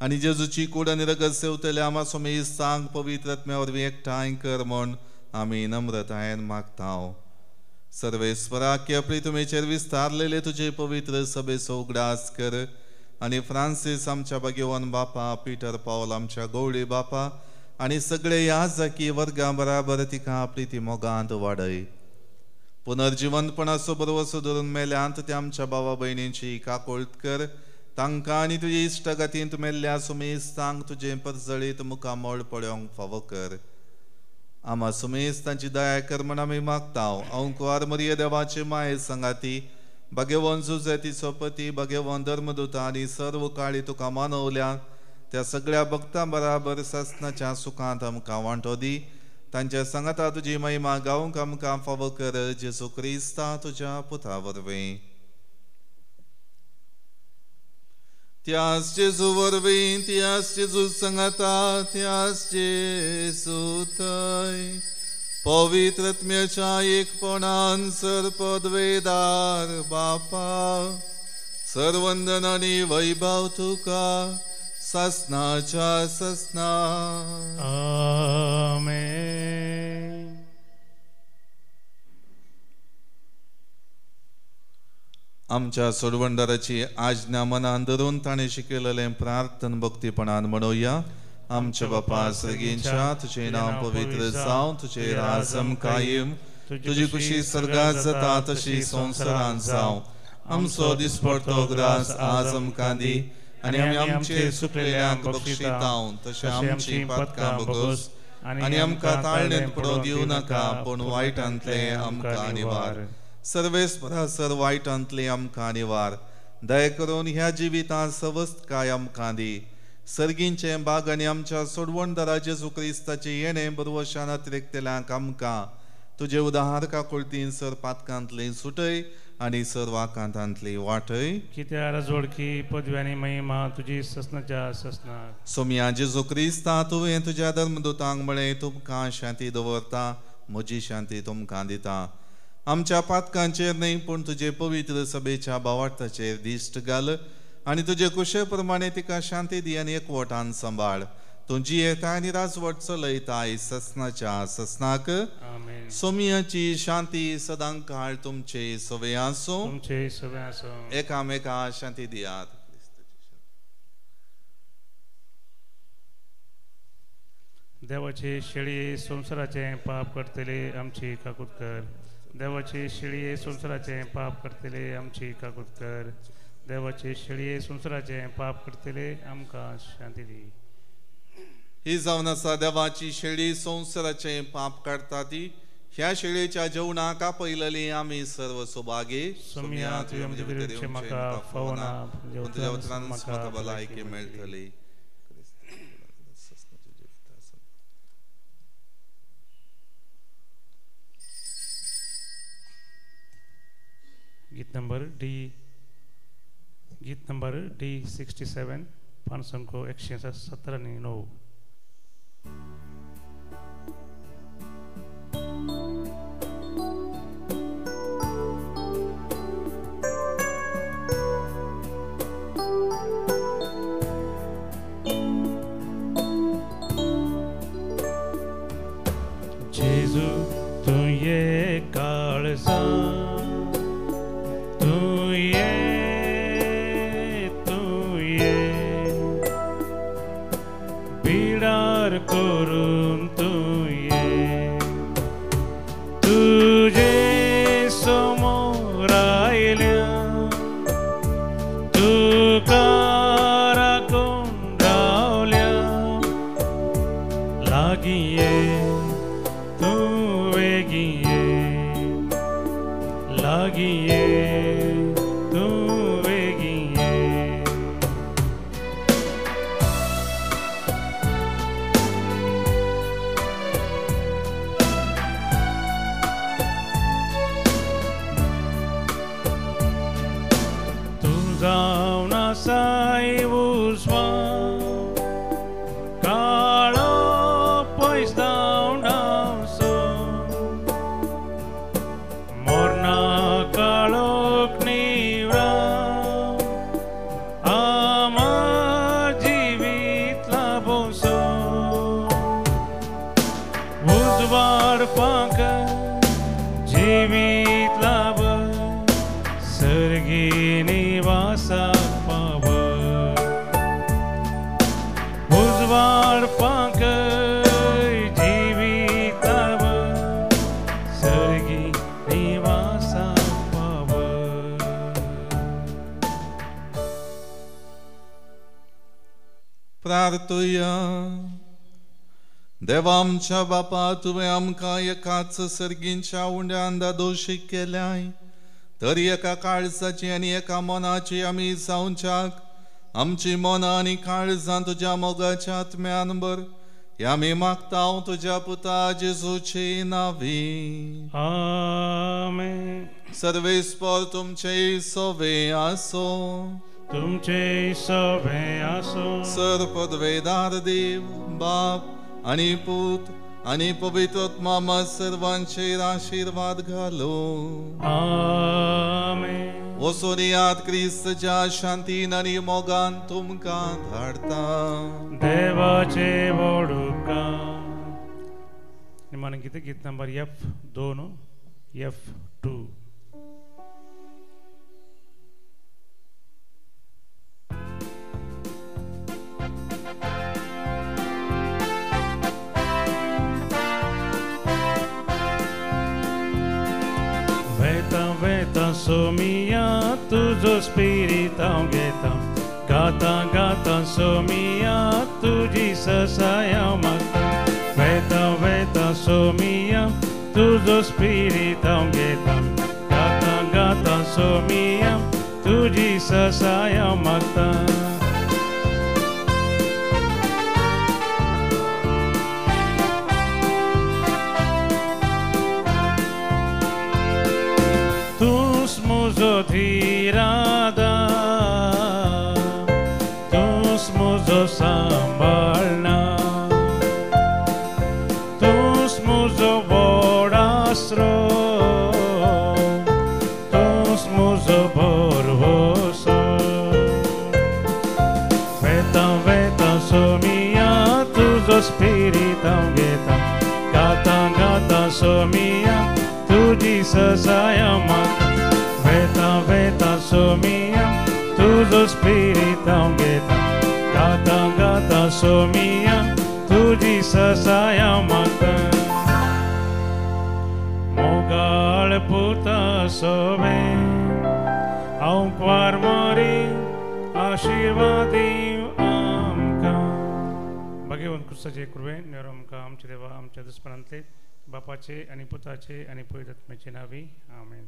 आनी जेजूची कूड आनी रगत सेवतले आमा सोमी सांग पवित्र आत्म्या वरवीं एकठांय कर म्हूण आमी नम्रतायेन मागता. सर्वेस्परा की प्रितुमेचेर विस्तारलेले तुजे पवित्र सभेचो उगडास कर आनी फ्रांसीस आमच्या भाग्यवान बापा, पीटर पावल आमच्या गवळी बापा आनी सगळे याजकी वर्गां बराबर तिका प्रिती मोगांत वाडय. पुनर्जीवनपणाचो बरोवसो धरून मेल्यांत त्या आमच्या भावा भयणींची काकोळट कर. तांकां आनी तुजे इश्टगतींत मेल्ल्या सुमेस्तांक तुजे परजळीत मुखामोळ पळोवंक फावो कर. आमा सुमेस्तांची दया कर म्हण आमी मागता. अंकुवार मरिय देवाचे माये संगाती, भगवान जुजेतीचो पती, भगवान धर्मदूता आनी सर्व काळी तुका मानवल्या त्या सगळ्या भक्तां बराबर ससनाच्या सुखांत आमकां वांटो दी. तांच्या सांगाता तुजी महिमा गावंक आमकां फावो कर. जेजू क्रिस्ता तुज्या पुता वरवीं. त्याच जेजू वरवीं, त्याच जेजू सांगाता, त्याच जेजू थंय पवित्र आत्म्याच्या एकपणान सर्पद्वेदार बापा सर्वंदन आनी वैभव तुका ससनाच्या ससना. आमेन. आमच्या सोडवंदाराची आज्ञा मनान धरून ताणें शिकयलेलें प्रार्थन भक्तीपणान म्हणुया. आमच्या बापा सर्गींच्या तुझे नाव पवित्र जावं, तुझे राजम कायम, तुझी खुशी स्वर्गात जाता तशी संवसारांत जावं. आमचो दिसपडटो ग्रास आज आमकां दी आनी आमी आमचे सुकलेल्यांक बक्षितां तशें आमची पातकां भोगोस आनी आमकां ताळणेंत पडोवंक दिवं नाका, पूण वायटांतले आमकां निवार. सर्वेस्परा सर वायटांतले आमकां निवार. दया करून ह्या जिवितांत सवस्त काय आमकां दी. सर्गींचे बाग आनी आमच्या सोडवणदारा जेजू क्रिस्ताचे येणे बरवशान अतिरिक्तेल्यांक आमकां तुजे उदाहार काकुळतीन सर पातकांतली सुटय आनी सर वाकांतांतली वाटय. कित्याक राजवडकी पदव्यांनी महिमा तुजी ससनाच्या ससना. सोम्या जेजू क्रिस्ता तुवें तुज्या धर्मदूतांक म्हळें तुमकां शांती दवरता, म्हजी शांती तुमकां दिता. आमच्या पातकांचेर न्हय पूण तुजे पवित्र सभेच्या भावार्थाचेर दिश्ट घाल आनी तुजे कुशे प्रमाणे तिका शांती दी आनी एकवटान सांबाळ. तुजी येता आनी राजवट चलयताय ससनाच्या ससनाक. सोमियाची शांती सदां काळ तुमचे सवे आसूं. तुमचे सवे आसूं. एकामेका शांती दियात. देवाची शेळी संसाराचे पाप करतले आमची काकूत कर. देवाची शेळी संसाराचे पाप करतले आमची काकूत कर. देवाची शेळी संसाराचे पाप करतले आमकां शांती दी. ही जावन आसा देवाची शेळी संसाराचे पाप काडटा ती. ह्या शेळयेच्या जेवणाक आपयलेली आमी सर्व सुभागे. सोम्या तुवें म्हजे विरुद्धचे म्हाका फावना, तुज्या वचनान म्हाका भलायकी मेळटली. गीत नंबर D67 पानसंख्या 117 जेजू तू ये काळजा, करून तू ये, तुझे समोर आयल्या तुका राखून रावल्या लागी ये. साई उजवा काळो पयस धांवडावचो मोरना काळोख निवरा आमा जिवीत लाभोसो उजवाड पाक जिवीत लाभ सर्गी निवासाक पाव उजवाड पाक जिवीत लाभ सर्गी निवासाक पाव प्रार्थुया. देवा आमच्या बापा, तुवें आमकां एकाच सर्गींच्या उंड्यान दोशी केल्याय, तर एका काळजाची आनी एका मनाची आमी जावच्याक आमची मनां आनी काळजां तुज्या मोगाच्या आत्म्यान भर. हे आमी मागता हांव तुज्या पुता जेजूचे नांवी. आमेन. सर्वेस्पर तुमचे सोवे आसो. तुमचे सोवे आसो. सर्वपदवेदार देव बाप आणि पूत आणि पवित्र आत्मा सर्वांचेर आशीर्वाद घालो. आमेन. वसोनियात क्रिस्तच्या शांतीन आणि मोगान तुमकां धाडता. देवाचे वडुकां. निमाणें कितें गीत number F2 F2. Veta somia tujo spirit haंव घेता. गाता गाता somia तुजी ससाय हांव मागता. वेता somia तुजो spirit हांव घेता. गाता गाता somia तुजी ससाय हांव मागता. Muzo tirada, tus muzo sambalna, tus muzo vodastro, tus muzo borvoso. Veta somia, tuzo spirit aungeta. Gata somia, tuji sasaya mata. Veta somia, tuzo spirit aungeta. Gata somia, tuji sasaya mata. Mogal puta sobe, haंव quarmori आशीर्वादी आमका. भगवान कृष्णाचे कृपेन narrow आमकां आमचे देवा आमच्या दुस्मनांतले बापाचे आणि पुताचे आणि पवित्र आत्म्याचे नावी. आमेन.